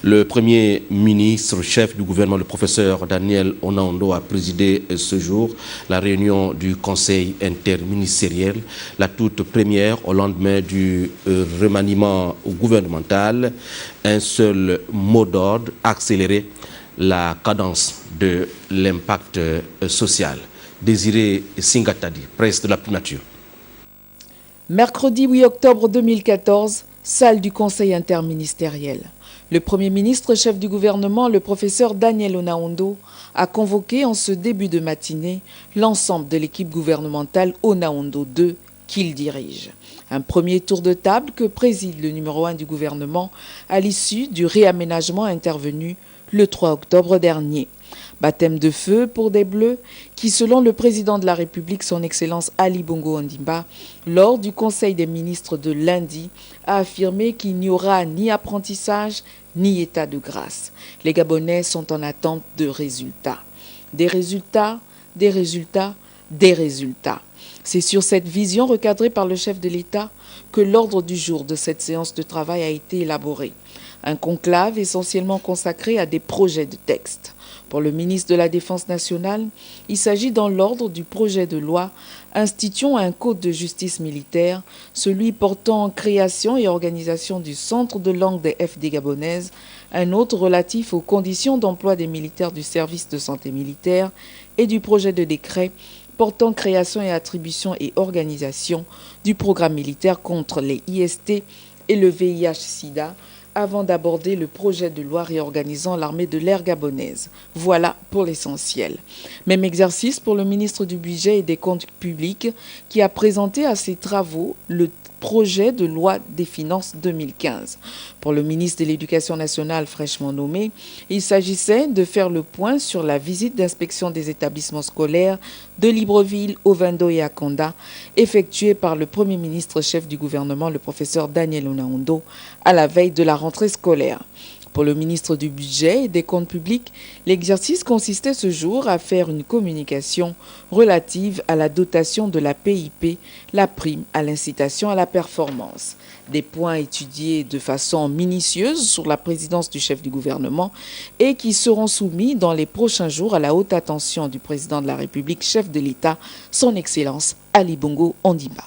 Le Premier ministre, chef du gouvernement, le professeur Daniel Onaondo, a présidé ce jour la réunion du Conseil interministériel, la toute première au lendemain du remaniement gouvernemental. Un seul mot d'ordre: accélérer la cadence de l'impact social. Désiré Singatadi, presse de la nature. Mercredi 8 octobre 2014, salle du Conseil interministériel. Le Premier ministre, chef du gouvernement, le professeur Daniel Onaondo, a convoqué en ce début de matinée l'ensemble de l'équipe gouvernementale Onaondo 2 qu'il dirige. Un premier tour de table que préside le numéro 1 du gouvernement à l'issue du réaménagement intervenu le 3 octobre dernier. Baptême de feu pour des Bleus qui, selon le président de la République, son Excellence Ali Bongo Ondimba, lors du Conseil des ministres de lundi, a affirmé qu'il n'y aura ni apprentissage ni état de grâce. Les Gabonais sont en attente de résultats. Des résultats, des résultats, des résultats. C'est sur cette vision recadrée par le chef de l'État que l'ordre du jour de cette séance de travail a été élaboré. Un conclave essentiellement consacré à des projets de texte. Pour le ministre de la Défense nationale, il s'agit dans l'ordre du projet de loi instituant un code de justice militaire, celui portant création et organisation du centre de langue des FD gabonaises, un autre relatif aux conditions d'emploi des militaires du service de santé militaire et du projet de décret portant création et attribution et organisation du programme militaire contre les IST et le VIH-Sida, avant d'aborder le projet de loi réorganisant l'armée de l'air gabonaise. Voilà pour l'essentiel. Même exercice pour le ministre du Budget et des Comptes publics qui a présenté à ses travaux le projet de loi des finances 2015. Pour le ministre de l'Éducation nationale fraîchement nommé, il s'agissait de faire le point sur la visite d'inspection des établissements scolaires de Libreville, Ovendo et Akonda, effectuée par le Premier ministre chef du gouvernement, le professeur Daniel Onaondo, à la veille de la rentrée scolaire. Pour le ministre du Budget et des Comptes publics, l'exercice consistait ce jour à faire une communication relative à la dotation de la PIP, la prime à l'incitation à la performance. Des points étudiés de façon minutieuse sur la présidence du chef du gouvernement et qui seront soumis dans les prochains jours à la haute attention du président de la République, chef de l'État, son Excellence Ali Bongo Ondimba.